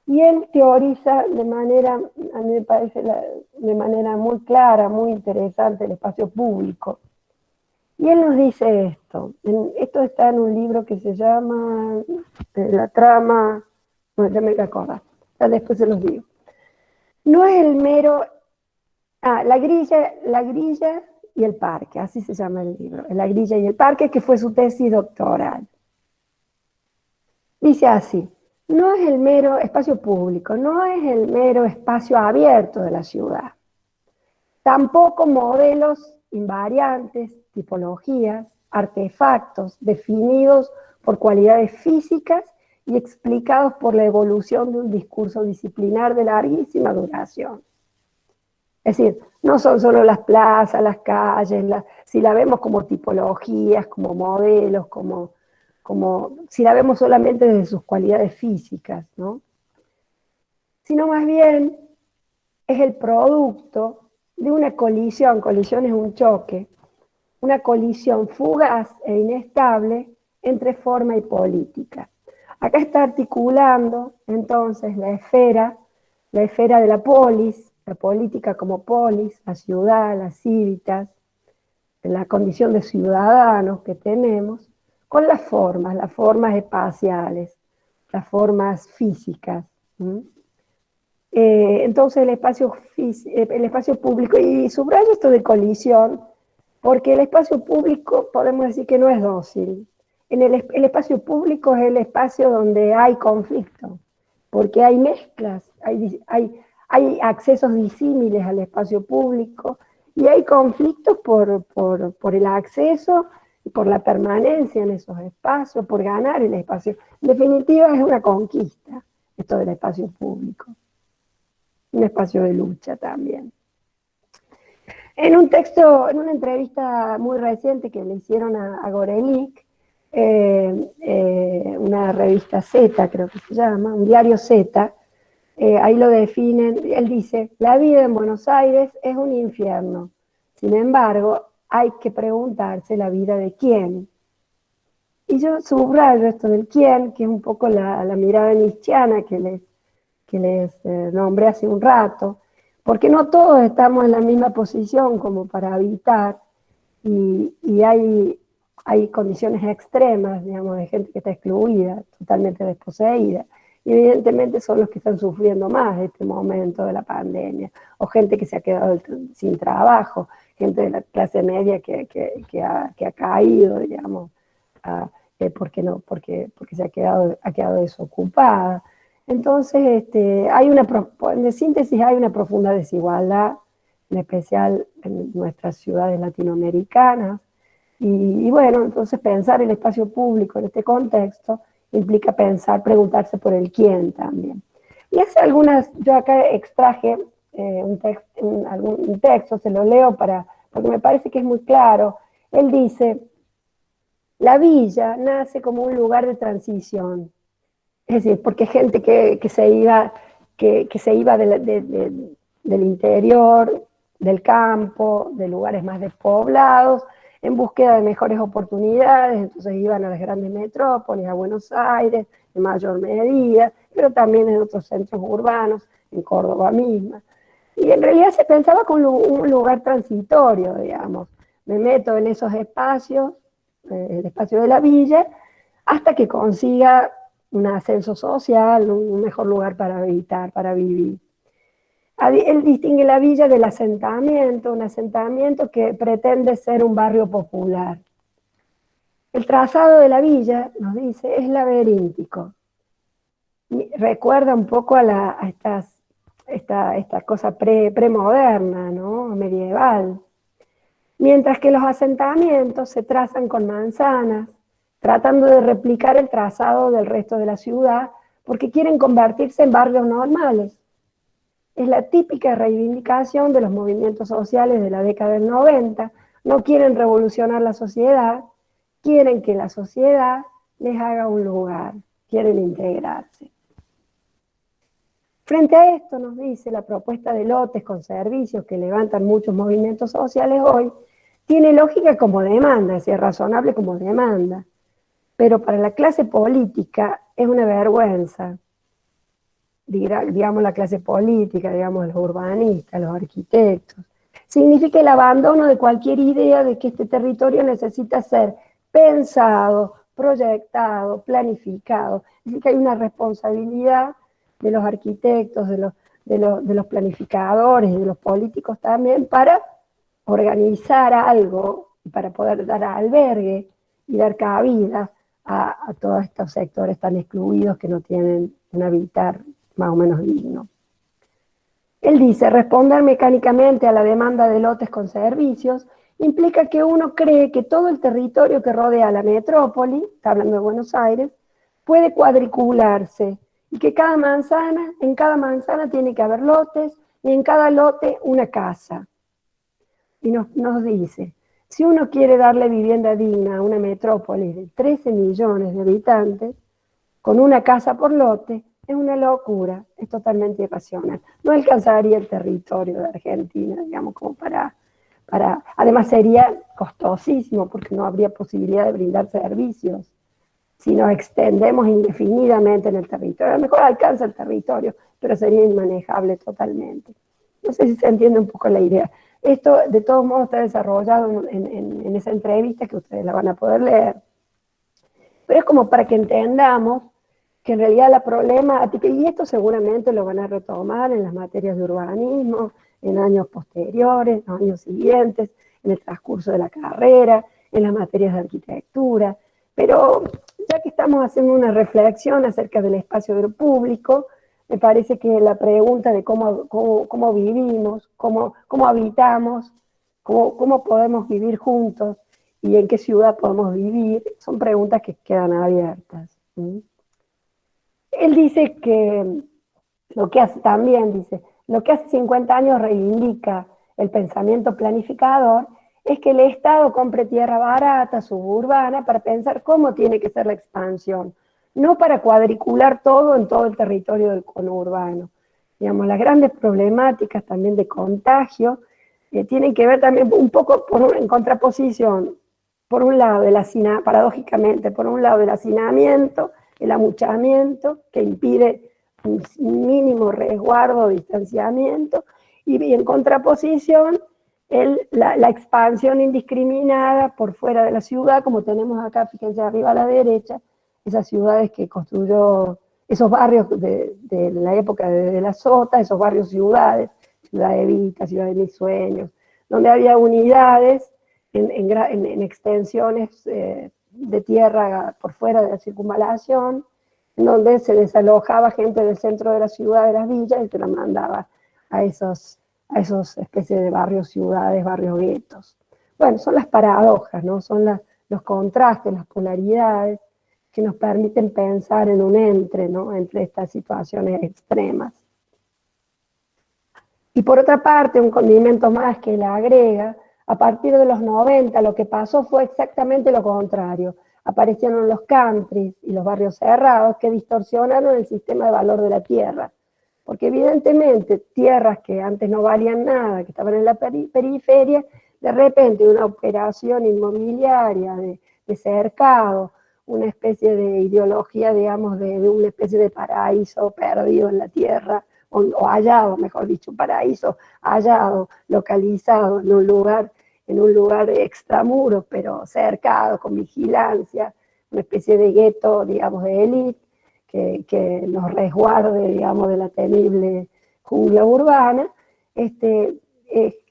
y él teoriza de manera, a mí me parece, de manera muy clara, muy interesante el espacio público. Y él nos dice esto, esto está en un libro que se llama La trama, bueno, ya me voy a acordar, ya después se los digo. No es el mero, la grilla y el parque, así se llama el libro, La grilla y el parque, que fue su tesis doctoral. Dice así, no es el mero espacio público, no es el mero espacio abierto de la ciudad, tampoco modelos invariantes, tipologías, artefactos definidos por cualidades físicas y explicados por la evolución de un discurso disciplinar de larguísima duración. Es decir, no son solo las plazas, las calles, si la vemos como tipologías, como modelos, como si la vemos solamente desde sus cualidades físicas, ¿no? Sino más bien es el producto de una colisión es un choque, una colisión fugaz e inestable entre forma y política. Acá está articulando entonces la esfera de la polis, la política como polis, la ciudad, las cívitas, la condición de ciudadanos que tenemos, con las formas espaciales, las formas físicas. Entonces el espacio público, y subrayo esto de colisión, porque el espacio público podemos decir que no es dócil. El espacio público es el espacio donde hay conflicto, porque hay mezclas, hay accesos disímiles al espacio público, y hay conflictos por el acceso y por la permanencia en esos espacios, por ganar el espacio. En definitiva es una conquista, esto del espacio público. Un espacio de lucha también. En una entrevista muy reciente que le hicieron a Gorelick, una revista Z, creo que se llama, un diario Z, ahí lo definen, él dice, la vida en Buenos Aires es un infierno, sin embargo, hay que preguntarse la vida de quién. Y yo subrayo esto del quién, que es un poco la mirada nietzscheana que les nombré hace un rato, porque no todos estamos en la misma posición como para habitar, y hay condiciones extremas, digamos, de gente que está excluida, totalmente desposeída, y evidentemente son los que están sufriendo más este momento de la pandemia, o gente que se ha quedado sin trabajo, gente de la clase media que ha caído, digamos, porque se ha quedado desocupada. Entonces, en síntesis, hay una profunda desigualdad, en especial en nuestras ciudades latinoamericanas, y bueno, entonces pensar el espacio público en este contexto implica preguntarse por el quién también. Y yo acá extraje un texto, se lo leo porque me parece que es muy claro. Él dice, la villa nace como un lugar de transición. Es decir, porque gente que se iba del interior, del campo, de lugares más despoblados, en búsqueda de mejores oportunidades, entonces iban a las grandes metrópolis, a Buenos Aires, en mayor medida, pero también en otros centros urbanos, en Córdoba misma. Y en realidad se pensaba como un lugar transitorio, digamos. Me meto en esos espacios, el espacio de la villa, hasta que consiga un ascenso social, un mejor lugar para habitar, para vivir. Él distingue la villa del asentamiento, un asentamiento que pretende ser un barrio popular. El trazado de la villa, nos dice, es laberíntico. Recuerda un poco a esta cosa premoderna, ¿no? Medieval. Mientras que los asentamientos se trazan con manzanas, tratando de replicar el trazado del resto de la ciudad, porque quieren convertirse en barrios normales. Es la típica reivindicación de los movimientos sociales de la década del 90. No quieren revolucionar la sociedad, quieren que la sociedad les haga un lugar, quieren integrarse. Frente a esto, nos dice, la propuesta de lotes con servicios que levantan muchos movimientos sociales hoy, tiene lógica como demanda, es decir, razonable como demanda, pero para la clase política es una vergüenza. Digamos la clase política, digamos los urbanistas, los arquitectos, significa el abandono de cualquier idea de que este territorio necesita ser pensado, proyectado, planificado. Es decir, que hay una responsabilidad de los arquitectos, de los planificadores y de los políticos también para organizar algo y para poder dar albergue y dar cabida a todos estos sectores tan excluidos que no tienen un habitar más o menos digno. Él dice, responder mecánicamente a la demanda de lotes con servicios implica que uno cree que todo el territorio que rodea la metrópoli, está hablando de Buenos Aires, puede cuadricularse y que en cada manzana tiene que haber lotes y en cada lote una casa. Y nos dice, si uno quiere darle vivienda digna a una metrópolis de 13 millones de habitantes, con una casa por lote, es una locura, es totalmente irracional. No alcanzaría el territorio de Argentina, digamos, como además sería costosísimo porque no habría posibilidad de brindar servicios. Si nos extendemos indefinidamente en el territorio, a lo mejor alcanza el territorio, pero sería inmanejable totalmente. No sé si se entiende un poco la idea. Esto, de todos modos, está desarrollado en esa entrevista que ustedes la van a poder leer. Pero es como para que entendamos que en realidad la problemática, y esto seguramente lo van a retomar en las materias de urbanismo, en años posteriores, en años siguientes, en el transcurso de la carrera, en las materias de arquitectura, pero ya que estamos haciendo una reflexión acerca del espacio público, me parece que la pregunta de cómo vivimos, cómo habitamos, cómo podemos vivir juntos y en qué ciudad podemos vivir, son preguntas que quedan abiertas. ¿Sí? Él dice que lo que hace 50 años reivindica el pensamiento planificador es que el Estado compre tierra barata, suburbana, para pensar cómo tiene que ser la expansión, no para cuadricular todo en todo el territorio del conurbano. Digamos, las grandes problemáticas también de contagio tienen que ver también un poco en contraposición, por un lado, paradójicamente, por un lado el hacinamiento, el amuchamiento, que impide un mínimo resguardo, distanciamiento, y en contraposición, la expansión indiscriminada por fuera de la ciudad, como tenemos acá, fíjense arriba a la derecha, esas ciudades que construyó, esos barrios de la época de la Sota, esos barrios ciudades, Ciudad Evita, Ciudad de Mis Sueños, donde había unidades en extensiones de tierra por fuera de la circunvalación, en donde se desalojaba gente del centro de la ciudad, de las villas, y se la mandaba a esos especies de barrios ciudades, barrios guetos. Bueno, son las paradojas, ¿no? Son los contrastes, las polaridades, que nos permiten pensar en un entre estas situaciones extremas. Y por otra parte, un condimento más que él agrega, a partir de los 90 lo que pasó fue exactamente lo contrario. Aparecieron los countries y los barrios cerrados que distorsionaron el sistema de valor de la tierra. Porque evidentemente tierras que antes no valían nada, que estaban en la periferia, de repente una operación inmobiliaria de cercado, una especie de ideología, digamos, de una especie de paraíso perdido en la tierra, o hallado, mejor dicho, paraíso hallado, localizado en un lugar extramuros, pero cercado, con vigilancia, una especie de gueto, digamos, de élite, que nos resguarde, digamos, de la temible jungla urbana,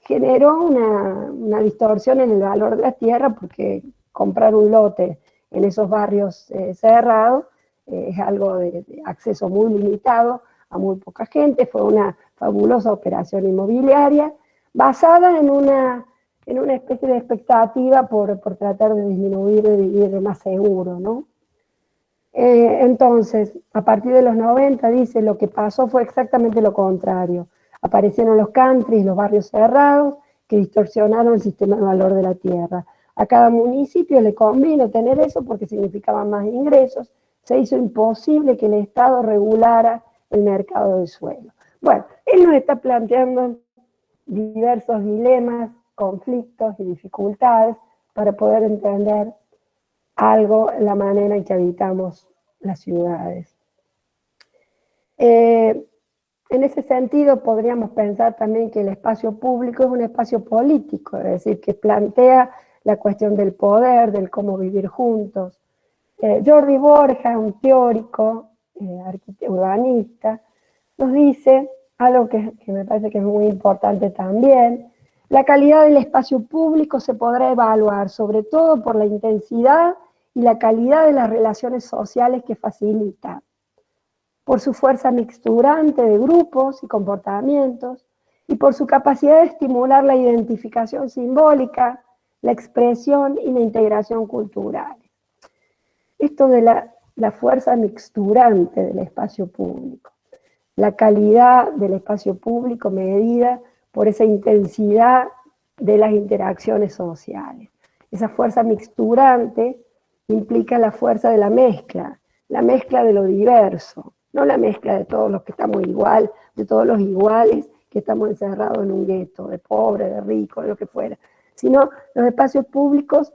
generó una distorsión en el valor de la tierra, porque comprar un lote en esos barrios cerrados es algo de acceso muy limitado a muy poca gente. Fue una fabulosa operación inmobiliaria basada en una especie de expectativa por tratar de disminuir, de vivir más seguro, ¿no? Entonces, a partir de los 90, dice, lo que pasó fue exactamente lo contrario. Aparecieron los countries, los barrios cerrados, que distorsionaron el sistema de valor de la tierra. A cada municipio le convino tener eso porque significaba más ingresos. Se hizo imposible que el Estado regulara el mercado del suelo. Bueno, él nos está planteando diversos dilemas, conflictos y dificultades para poder entender algo la manera en que habitamos las ciudades. En ese sentido, podríamos pensar también que el espacio público es un espacio político, es decir, que plantea la cuestión del poder, del cómo vivir juntos. Jordi Borja, un teórico, urbanista, nos dice algo que me parece que es muy importante también: la calidad del espacio público se podrá evaluar sobre todo por la intensidad y la calidad de las relaciones sociales que facilita, por su fuerza mixturante de grupos y comportamientos, y por su capacidad de estimular la identificación simbólica, la expresión y la integración cultural. Esto de la fuerza mixturante del espacio público, la calidad del espacio público medida por esa intensidad de las interacciones sociales. Esa fuerza mixturante implica la fuerza de la mezcla de lo diverso, no la mezcla de todos los que estamos igual, de todos los iguales que estamos encerrados en un gueto, de pobre, de rico, de lo que fuera, sino los espacios públicos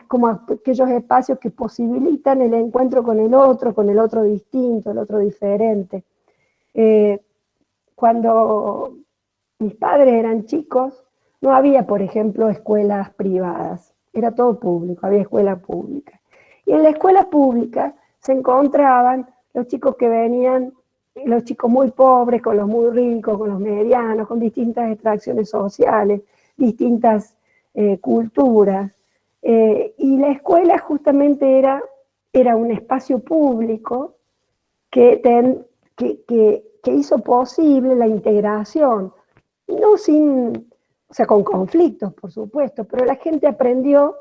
como aquellos espacios que posibilitan el encuentro con el otro distinto, el otro diferente. Cuando mis padres eran chicos, no había, por ejemplo, escuelas privadas, era todo público, había escuela pública. Y en la escuela pública se encontraban los chicos que venían, los chicos muy pobres, con los muy ricos, con los medianos, con distintas extracciones sociales, distintas culturas. Y la escuela justamente era un espacio público que hizo posible la integración, no o sea, con conflictos, por supuesto, pero la gente aprendió,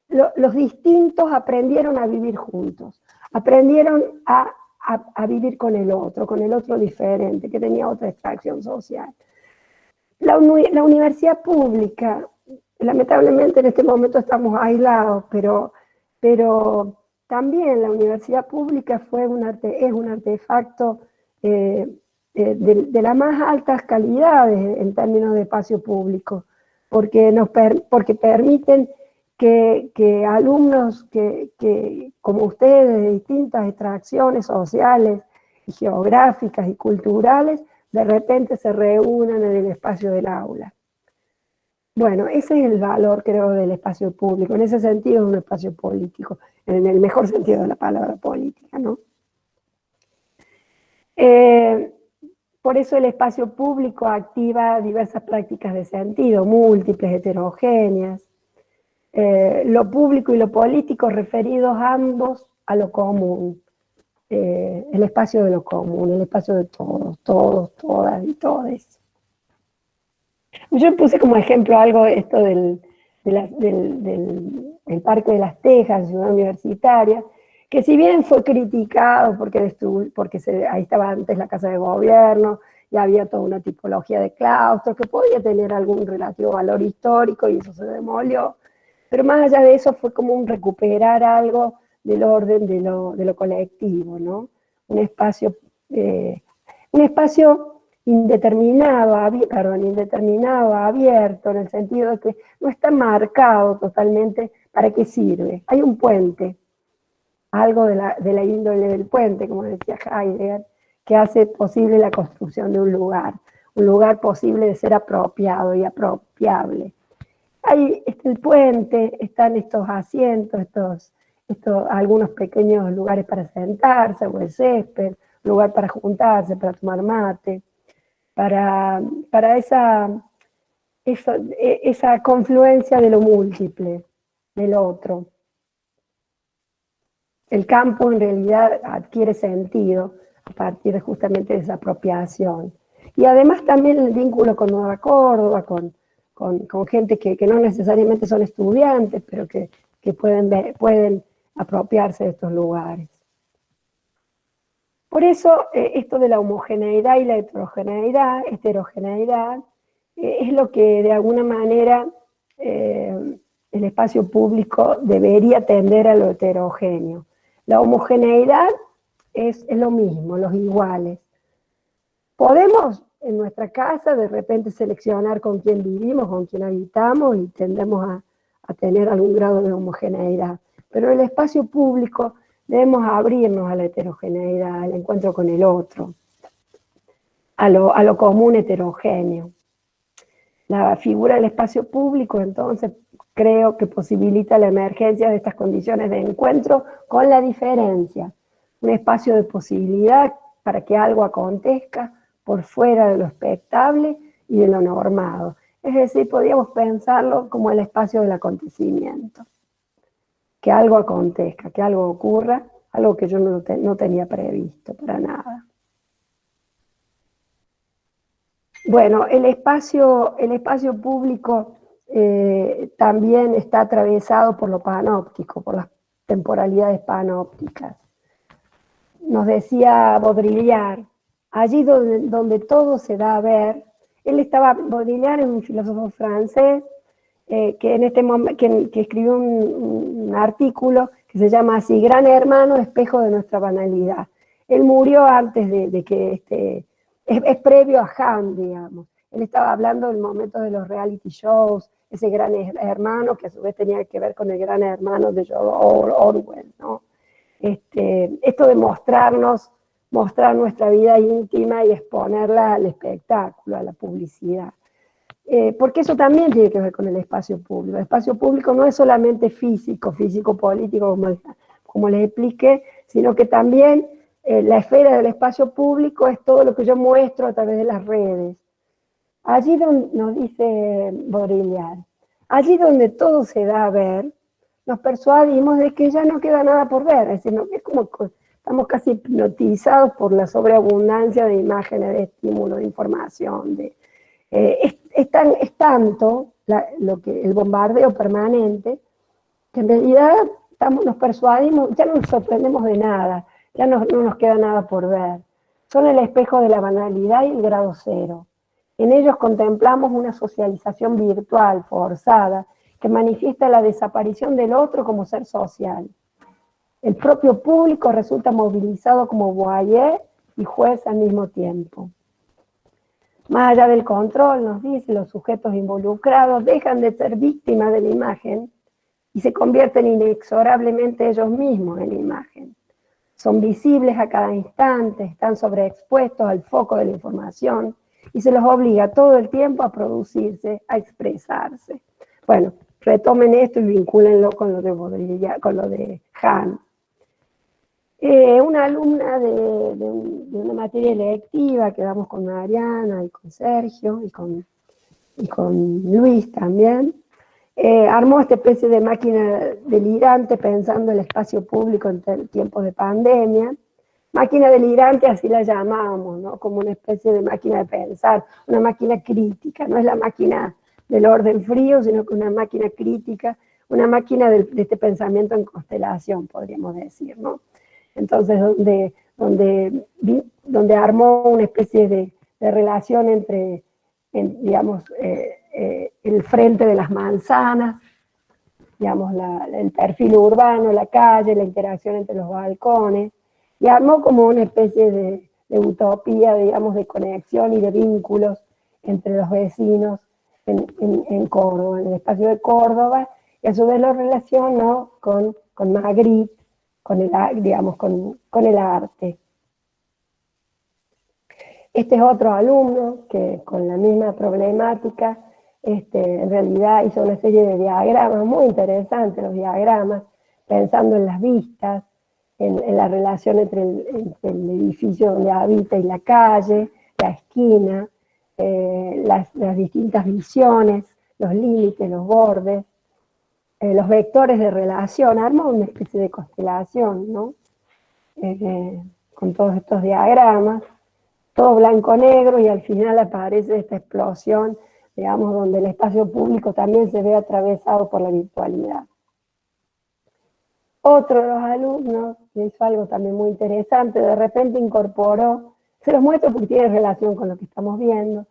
los distintos aprendieron a vivir juntos, aprendieron a vivir con el otro diferente, que tenía otra extracción social. La universidad pública, lamentablemente en este momento estamos aislados, pero también la universidad pública es un artefacto de las más altas calidades en términos de espacio público, porque permiten que alumnos como ustedes, de distintas extracciones sociales, y geográficas y culturales, de repente se reúnan en el espacio del aula. Bueno, ese es el valor, creo, del espacio público. En ese sentido es un espacio político, en el mejor sentido de la palabra política, ¿no? Por eso el espacio público activa diversas prácticas de sentido, múltiples, heterogéneas. Lo público y lo político referidos ambos a lo común. El espacio de lo común, el espacio de todos, todas y todes. Yo puse como ejemplo algo esto del Parque de las Tejas, ciudad universitaria, que si bien fue criticado porque ahí estaba antes la Casa de Gobierno, y había toda una tipología de claustros que podía tener algún relativo valor histórico, y eso se demolió, pero más allá de eso fue como un recuperar algo del orden de lo colectivo, ¿no? Un espacio indeterminado, indeterminado, abierto, en el sentido de que no está marcado totalmente para qué sirve. Hay un puente, algo de la índole del puente, como decía Heidegger, que hace posible la construcción de un lugar posible de ser apropiado y apropiable. Hay el puente, están estos asientos, algunos pequeños lugares para sentarse, o el césped, lugar para juntarse, para tomar mate, para esa confluencia de lo múltiple, del otro. El campo en realidad adquiere sentido a partir justamente de esa apropiación. Y además también el vínculo con Nueva Córdoba, con gente que no necesariamente son estudiantes, pero que pueden apropiarse de estos lugares. Por eso esto de la homogeneidad y la heterogeneidad, es lo que de alguna manera el espacio público debería tender a lo heterogéneo. La homogeneidad es lo mismo, los iguales. Podemos en nuestra casa de repente seleccionar con quién vivimos, con quién habitamos y tendemos a tener algún grado de homogeneidad. Pero en el espacio público debemos abrirnos a la heterogeneidad, al encuentro con el otro, a lo común heterogéneo. La figura del espacio público, entonces, creo que posibilita la emergencia de estas condiciones de encuentro con la diferencia. Un espacio de posibilidad para que algo acontezca por fuera de lo expectable y de lo normado. Es decir, podríamos pensarlo como el espacio del acontecimiento. Que algo acontezca, que algo ocurra, algo que yo no tenía previsto para nada. Bueno, el espacio público también está atravesado por lo panóptico, por las temporalidades panópticas. Nos decía Baudrillard, allí donde todo se da a ver, Baudrillard es un filósofo francés que en este momento que escribió un artículo que se llama así, Gran Hermano, espejo de nuestra banalidad. Él murió antes de que es previo a Han, digamos. Él estaba hablando del momento de los reality shows, ese gran hermano que a su vez tenía que ver con el gran hermano de George Orwell, ¿no? Esto de mostrar nuestra vida íntima y exponerla al espectáculo, a la publicidad. Porque eso también tiene que ver con el espacio público. El espacio público no es solamente físico-político, como les expliqué, sino que también la esfera del espacio público es todo lo que yo muestro a través de las redes. Allí donde, nos dice Baudrillard, allí donde todo se da a ver, nos persuadimos de que ya no queda nada por ver. Es decir, es como estamos casi hipnotizados por la sobreabundancia de imágenes, de estímulos, de información. Es tanto el bombardeo permanente que en realidad nos persuadimos, ya no nos sorprendemos de nada, ya no nos queda nada por ver. Son el espejo de la banalidad y el grado cero. En ellos contemplamos una socialización virtual, forzada, que manifiesta la desaparición del otro como ser social. El propio público resulta movilizado como voyeur y juez al mismo tiempo. Más allá del control, nos dice, los sujetos involucrados dejan de ser víctimas de la imagen y se convierten inexorablemente ellos mismos en la imagen. Son visibles a cada instante, están sobreexpuestos al foco de la información y se los obliga todo el tiempo a producirse, a expresarse. Bueno, retomen esto y vincúlenlo con lo de Baudrillard, con lo de Han. Una alumna de una materia electiva que damos con Mariana y con Sergio y con Luis también, armó esta especie de máquina delirante pensando el espacio público en tiempos de pandemia. Máquina delirante, así la llamábamos, ¿no? Como una especie de máquina de pensar, una máquina crítica, no es la máquina del orden frío, sino que una máquina crítica, una máquina de este pensamiento en constelación, podríamos decir, ¿no? Entonces, donde armó una especie de relación entre, digamos, el frente de las manzanas, digamos, el perfil urbano, la calle, la interacción entre los balcones, y armó como una especie de utopía, digamos, de conexión y de vínculos entre los vecinos en Córdoba, en el espacio de Córdoba, y a su vez lo relaciono con Magritte, digamos, con el arte. Este es otro alumno que con la misma problemática, en realidad hizo una serie de diagramas muy interesantes, los diagramas, pensando en las vistas, en la relación entre el edificio donde habita y la calle, la esquina, las distintas visiones, los límites, los bordes, los vectores de relación, arma una especie de constelación, ¿no? Con todos estos diagramas, todo blanco-negro, y al final aparece esta explosión, digamos, donde el espacio público también se ve atravesado por la virtualidad. Otro de los alumnos hizo algo también muy interesante, de repente incorporó, se los muestro porque tiene relación con lo que estamos viendo,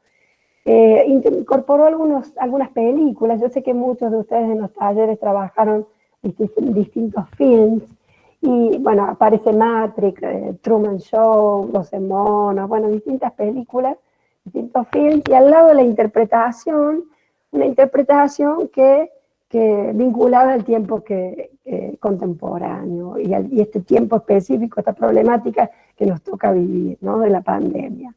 incorporó algunas películas. Yo sé que muchos de ustedes en los talleres trabajaron distintos films, y bueno, aparece Matrix, Truman Show, Los Monos, bueno, distintas películas, distintos films, y al lado la interpretación, una interpretación que vinculada al tiempo contemporáneo, y este tiempo específico, esta problemática que nos toca vivir, ¿no? De la pandemia.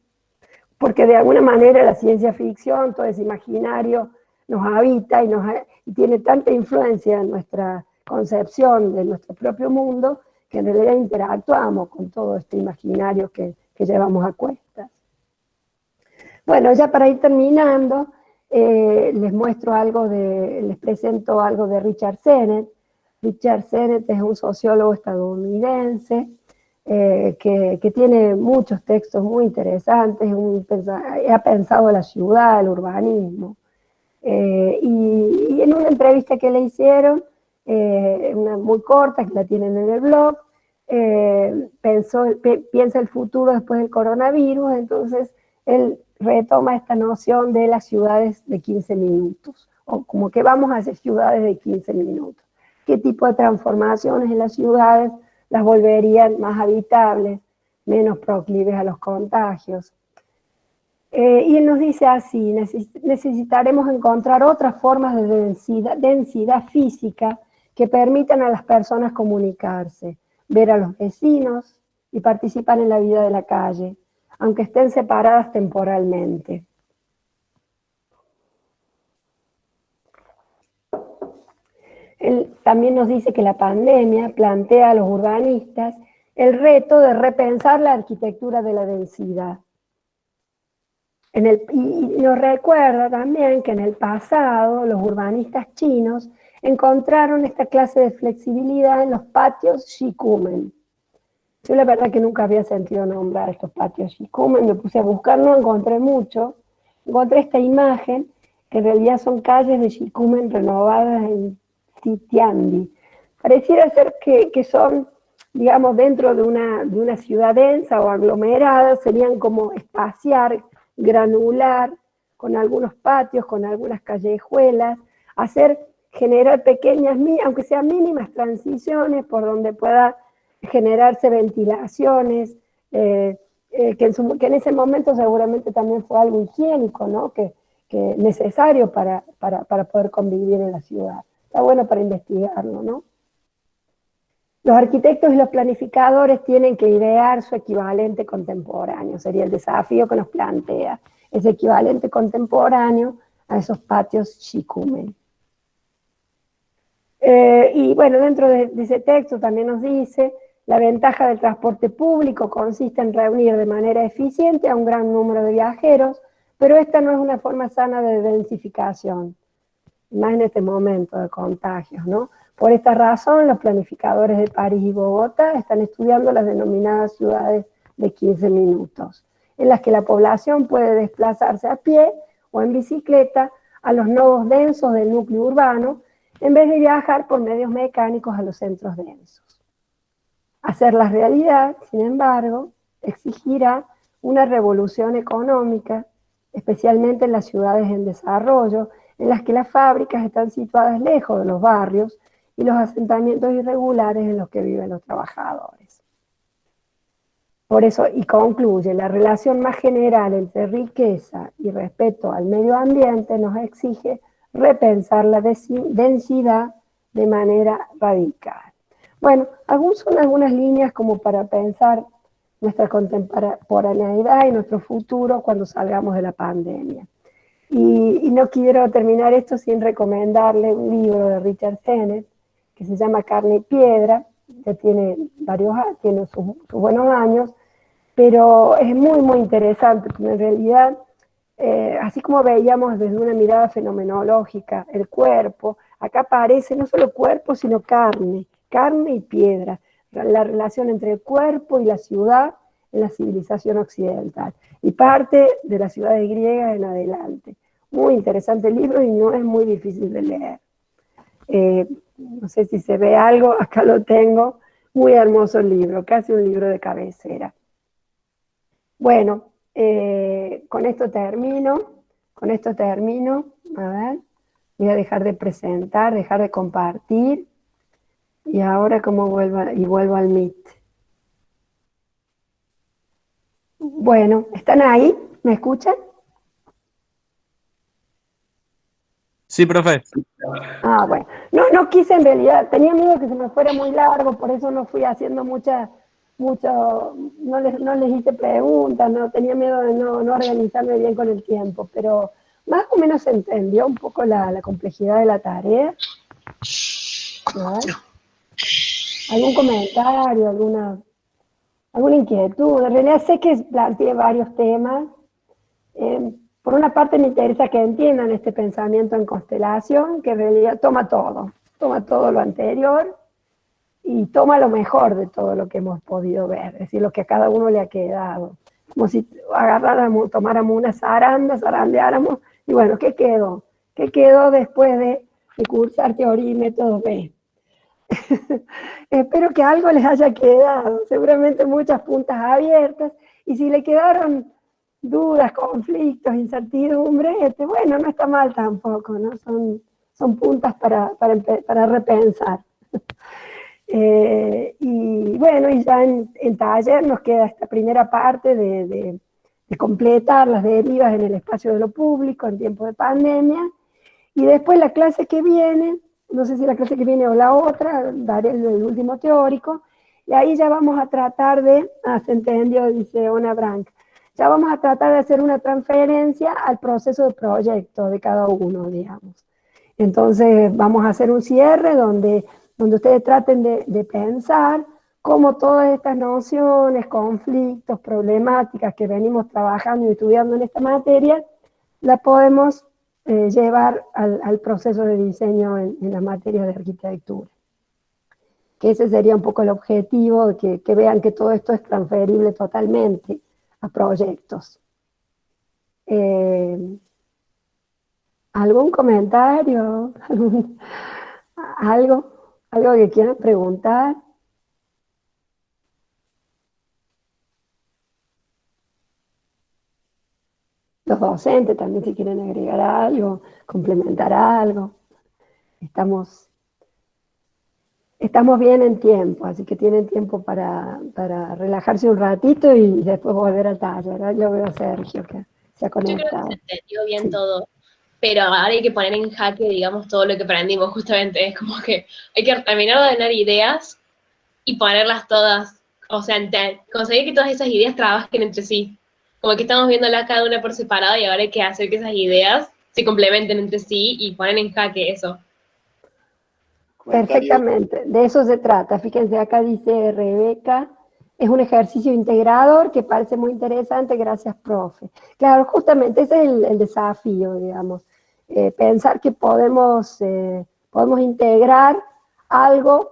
Porque de alguna manera la ciencia ficción, todo ese imaginario, nos habita y tiene tanta influencia en nuestra concepción de nuestro propio mundo, que en realidad interactuamos con todo este imaginario que llevamos a cuestas. Bueno, ya para ir terminando, les presento algo de Richard Sennett. Richard Sennett es un sociólogo estadounidense que tiene muchos textos muy interesantes, ha pensado la ciudad, el urbanismo. Y en una entrevista que le hicieron, una muy corta, que la tienen en el blog, piensa el futuro después del coronavirus. Entonces él retoma esta noción de las ciudades de 15 minutos, o como que vamos a hacer ciudades de 15 minutos. ¿Qué tipo de transformaciones en las ciudades las volverían más habitables, menos proclives a los contagios? Y él nos dice así: necesitaremos encontrar otras formas de densidad física que permitan a las personas comunicarse, ver a los vecinos y participar en la vida de la calle, aunque estén separadas temporalmente. Él también nos dice que la pandemia plantea a los urbanistas el reto de repensar la arquitectura de la densidad. Y nos recuerda también que en el pasado los urbanistas chinos encontraron esta clase de flexibilidad en los patios shikumen. Yo la verdad que nunca había sentido nombrar estos patios shikumen, me puse a buscar, no encontré mucho. Encontré esta imagen, que en realidad son calles de shikumen renovadas en Titiandi. Pareciera ser que son, digamos, dentro de una ciudad densa o aglomerada, serían como espaciar, granular, con algunos patios, con algunas callejuelas, generar pequeñas, aunque sean mínimas, transiciones por donde pueda generarse ventilaciones, que en ese momento seguramente también fue algo higiénico, ¿no? que necesario para poder convivir en la ciudad. Está bueno para investigarlo, ¿no? Los arquitectos y los planificadores tienen que idear su equivalente contemporáneo, sería el desafío que nos plantea, ese equivalente contemporáneo a esos patios shikumen. Y bueno, dentro de ese texto también nos dice: la ventaja del transporte público consiste en reunir de manera eficiente a un gran número de viajeros, pero esta no es una forma sana de densificación, más en este momento de contagios, ¿no? Por esta razón, los planificadores de París y Bogotá están estudiando las denominadas ciudades de 15 minutos, en las que la población puede desplazarse a pie o en bicicleta a los nodos densos del núcleo urbano, en vez de viajar por medios mecánicos a los centros densos. Hacerlas realidad, sin embargo, exigirá una revolución económica, especialmente en las ciudades en desarrollo, en las que las fábricas están situadas lejos de los barrios y los asentamientos irregulares en los que viven los trabajadores. Por eso, y concluye, la relación más general entre riqueza y respeto al medio ambiente nos exige repensar la densidad de manera radical. Bueno, son algunas líneas como para pensar nuestra contemporaneidad y nuestro futuro cuando salgamos de la pandemia. Y no quiero terminar esto sin recomendarle un libro de Richard Sennett que se llama Carne y Piedra, que tiene sus buenos años, pero es muy, muy interesante, porque en realidad, así como veíamos desde una mirada fenomenológica el cuerpo, acá aparece no solo cuerpo, sino carne y piedra, la relación entre el cuerpo y la ciudad en la civilización occidental, y parte de las ciudades griegas en adelante. Muy interesante el libro y no es muy difícil de leer. No sé si se ve algo, acá lo tengo, muy hermoso el libro, casi un libro de cabecera. Bueno, con esto termino, a ver, voy a dejar de presentar, dejar de compartir, y ahora vuelvo al Meet. Bueno, ¿están ahí? ¿Me escuchan? Sí, profe. Ah, bueno. No quise en realidad, tenía miedo que se me fuera muy largo, por eso no fui haciendo no les hice preguntas, no tenía miedo de no organizarme bien con el tiempo, pero más o menos se entendió un poco la complejidad de la tarea. A ver. ¿Algún comentario, alguna inquietud? En realidad sé que planteé varios temas. Por una parte me interesa que entiendan este pensamiento en constelación, que en realidad toma todo lo anterior y toma lo mejor de todo lo que hemos podido ver, es decir, lo que a cada uno le ha quedado. Como si tomáramos una zarandeáramos, y bueno, ¿qué quedó? ¿Qué quedó después de cursar teoría y método B? Espero que algo les haya quedado, seguramente muchas puntas abiertas, y si le quedaron dudas, conflictos, incertidumbres, bueno, no está mal tampoco, ¿no? Son puntas para repensar. Y bueno, y ya en taller nos queda esta primera parte de completar las derivas en el espacio de lo público en tiempo de pandemia, y después la clase que viene, no sé si la clase que viene o la otra, daré el último teórico, y ahí ya vamos a tratar se entendió, dice Ona Branc, ya vamos a tratar de hacer una transferencia al proceso de proyecto de cada uno, digamos. Entonces vamos a hacer un cierre donde ustedes traten de pensar cómo todas estas nociones, conflictos, problemáticas que venimos trabajando y estudiando en esta materia, la podemos llevar al proceso de diseño en la materia de arquitectura. Que ese sería un poco el objetivo, de que vean que todo esto es transferible totalmente a proyectos. ¿Algún comentario? ¿Algo que quieran preguntar? Los docentes también, si quieren agregar algo, complementar algo. Estamos bien en tiempo, así que tienen tiempo para relajarse un ratito y después volver al taller. Ahora yo veo a Sergio que se ha conectado. Yo creo que se entendió bien todo, pero ahora hay que poner en jaque, digamos, todo lo que aprendimos justamente. Es como que hay que terminar de tener ideas y ponerlas todas, o sea, conseguir que todas esas ideas trabajen entre sí. Como que estamos viéndolas cada una por separado y ahora hay que hacer que esas ideas se complementen entre sí y poner en jaque eso. Perfectamente, de eso se trata. Fíjense, acá dice Rebeca, es un ejercicio integrador que parece muy interesante, gracias, profe. Claro, justamente ese es el desafío, digamos, pensar que podemos integrar algo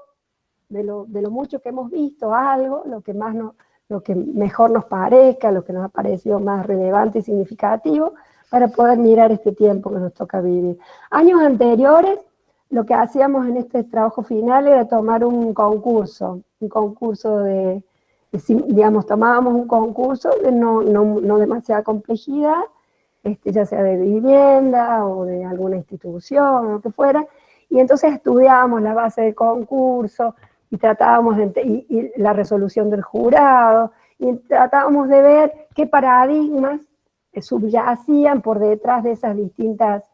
de lo mucho que hemos visto, algo, lo que mejor nos parezca, lo que nos ha parecido más relevante y significativo, para poder mirar este tiempo que nos toca vivir. Años anteriores, lo que hacíamos en este trabajo final era tomar un concurso digamos, tomábamos un concurso de no demasiada complejidad, ya sea de vivienda o de alguna institución o lo que fuera, y entonces estudiábamos la base del concurso y tratábamos y la resolución del jurado, y tratábamos de ver qué paradigmas subyacían por detrás de estas distintas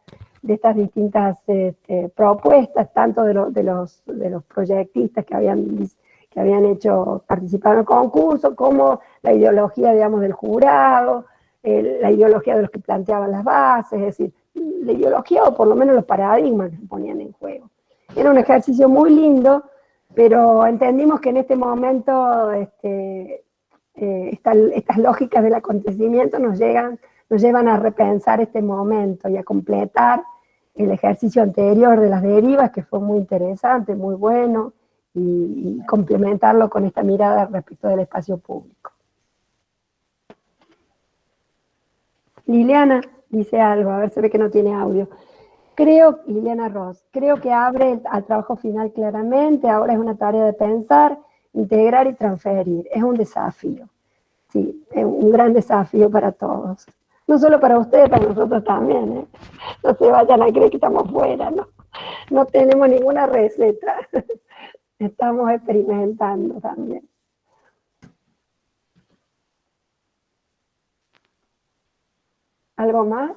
propuestas, tanto de los proyectistas que habían hecho participar en el concurso, como la ideología, digamos, del jurado, la ideología de los que planteaban las bases, es decir, la ideología o por lo menos los paradigmas que se ponían en juego. Era un ejercicio muy lindo, pero entendimos que en este momento estas lógicas del acontecimiento nos llevan a repensar este momento y a completar el ejercicio anterior de las derivas, que fue muy interesante, muy bueno, y complementarlo con esta mirada respecto del espacio público. Liliana dice algo, a ver, se ve que no tiene audio. Liliana Ross, creo que abre al trabajo final claramente, ahora es una tarea de pensar, integrar y transferir, es un desafío. Sí, es un gran desafío para todos. No solo para ustedes, para nosotros también, ¿eh? No se vayan a creer que estamos fuera, ¿no? No tenemos ninguna receta. Estamos experimentando también. ¿Algo más?